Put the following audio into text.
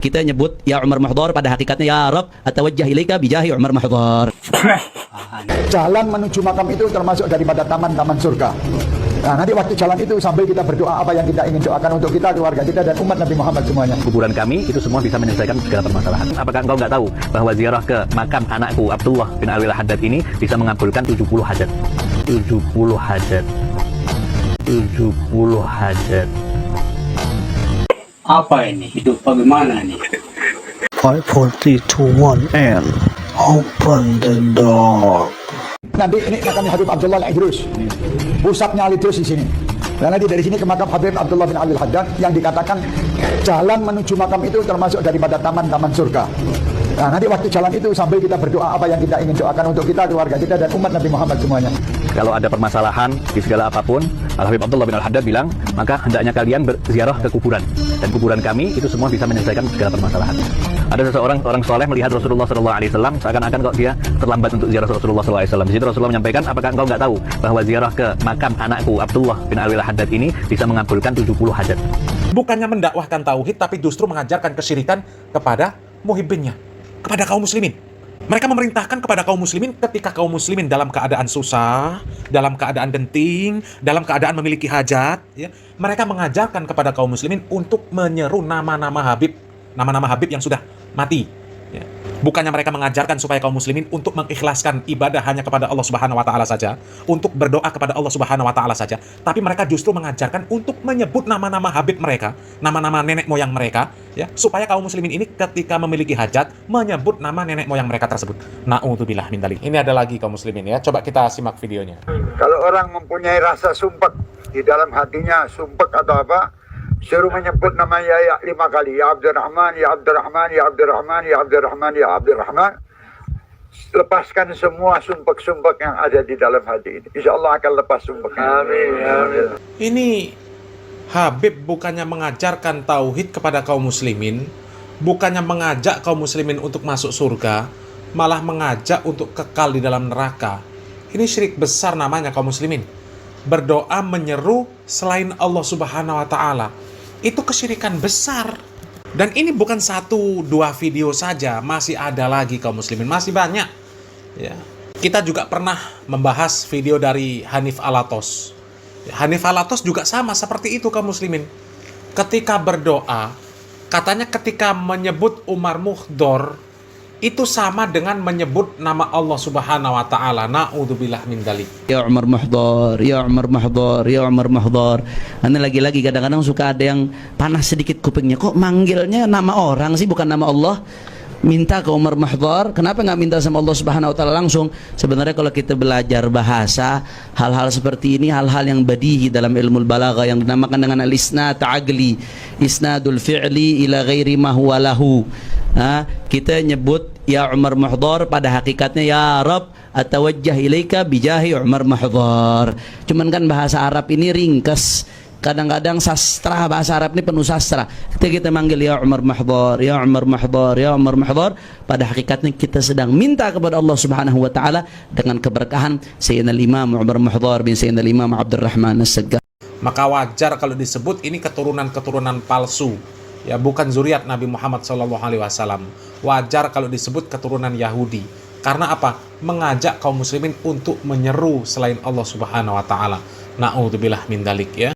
Kita nyebut ya Umar Mahdhar, pada hakikatnya ya Rab atawajjah ilaika bijahi Umar Mahdhar. Jalan menuju makam itu termasuk daripada taman-taman surga. Nah, nanti waktu jalan itu sambil kita berdoa apa yang kita ingin doakan untuk kita, keluarga kita, dan umat Nabi Muhammad semuanya. Kuburan kami itu semua bisa menyelesaikan segala permasalahan. Apakah engkau nggak tahu bahwa ziarah ke makam anakku Abdullah bin Alwi Al-Haddad ini bisa mengabulkan 70 hajat? 70 hajat. 70 hajat. Apa ini? Hidup bagaimana nih? 5, 4, 3, 2, 1 and open the door. Nanti ini makam Habib Abdullah Al-Idrus. Pusatnya Al-Idrus di sini. Dan nanti dari sini ke makam Habib Abdullah bin Alwi Al-Haddad yang dikatakan jalan menuju makam itu termasuk daripada taman-taman surga. Nah, nanti waktu jalan itu sambil kita berdoa apa yang kita ingin doakan untuk kita, keluarga kita, dan umat Nabi Muhammad semuanya. Kalau ada permasalahan di segala apapun, Al-Habib Abdullah bin Al-Haddad bilang, maka hendaknya kalian berziarah ke kuburan. Dan kuburan kami itu semua bisa menyelesaikan segala permasalahan. Ada seseorang orang soleh melihat Rasulullah SAW seakan-akan kok dia terlambat untuk ziarah Rasulullah SAW. Di situ Rasulullah menyampaikan, apakah engkau nggak tahu bahwa ziarah ke makam anakku Abdullah bin Alwi Al-Haddad ini bisa mengabulkan 70 hajat. Bukannya mendakwahkan tauhid, tapi justru mengajarkan kesyirikan kepada muhibbinnya, kepada kaum muslimin. Mereka memerintahkan kepada kaum muslimin ketika kaum muslimin dalam keadaan susah, dalam keadaan genting, dalam keadaan memiliki hajat, ya, mereka mengajarkan kepada kaum muslimin untuk menyeru nama-nama Habib yang sudah mati. Ya. Bukannya mereka mengajarkan supaya kaum muslimin untuk mengikhlaskan ibadah hanya kepada Allah Subhanahu wa taala saja, untuk berdoa kepada Allah Subhanahu wa taala saja, tapi mereka justru mengajarkan untuk menyebut nama-nama Habib mereka, nama-nama nenek moyang mereka, ya, supaya kaum muslimin ini ketika memiliki hajat menyebut nama nenek moyang mereka tersebut. Na'udzubillah min dzalik. Ini ada lagi kaum muslimin, ya. Coba kita simak videonya. Kalau orang mempunyai rasa sumpek di dalam hatinya, sumpek atau apa, suruh menyebut nama ya 5 kali. Ya Abdurrahman, ya Abdurrahman, ya Abdurrahman, ya Abdurrahman, ya Abdurrahman. Lepaskan semua sumpek-sumpek yang ada di dalam hati ini. Insya Allah akan lepas sumpeknya. Amin, amin. Ini Habib bukannya mengajarkan tauhid kepada kaum muslimin, bukannya mengajak kaum muslimin untuk masuk surga, malah mengajak untuk kekal di dalam neraka. Ini syirik besar namanya kaum muslimin. Berdoa menyeru selain Allah Subhanahu wa taala. Itu kesyirikan besar. Dan ini bukan 1-2 video saja, masih ada lagi kaum muslimin, masih banyak. Ya. Kita juga pernah membahas video dari Hanif Alatos. Hanif Alatos juga sama seperti itu kaum muslimin. Ketika berdoa, katanya ketika menyebut Umar Mahdhar itu sama dengan menyebut nama Allah Subhanahu wa taala. Na'udzubillah min dzalik. Ya Umar Mahdhar, ya Umar Mahdhar, ya Umar Mahdhar. Ini lagi-lagi kadang-kadang suka ada yang panas sedikit kupingnya. Kok manggilnya nama orang sih, bukan nama Allah? Minta ke Umar Mahdhar, kenapa nggak minta sama Allah Subhanahu wa taala langsung? Sebenarnya kalau kita belajar bahasa, hal-hal seperti ini hal-hal yang badihi dalam ilmu balaghah yang dinamakan dengan al-isnad ta'agli, isnadul fi'li ila ghairi ma huwa lahu. Kita nyebut ya Umar Mahdhar, pada hakikatnya ya Rab atawajjah ilaika bijahi Umar Mahdhar. Cuman kan bahasa Arab ini ringkas. Kadang-kadang sastra, bahasa Arab ini penuh sastra. Ketika kita manggil ya Umar Mahdhar, ya Umar Mahdhar, ya Umar Mahdhar, pada hakikatnya kita sedang minta kepada Allah Subhanahu wa taala dengan keberkahan Sayyidina Imam Umar Mahdhar bin Sayyidina Imam Abdurrahman As-Saggar. Maka wajar kalau disebut ini keturunan-keturunan palsu. Ya, bukan zuriat Nabi Muhammad SAW. Wajar kalau disebut keturunan Yahudi. Karena apa? Mengajak kaum muslimin untuk menyeru selain Allah Subhanahu wa taala. Na'udzubillah min dzalik, ya.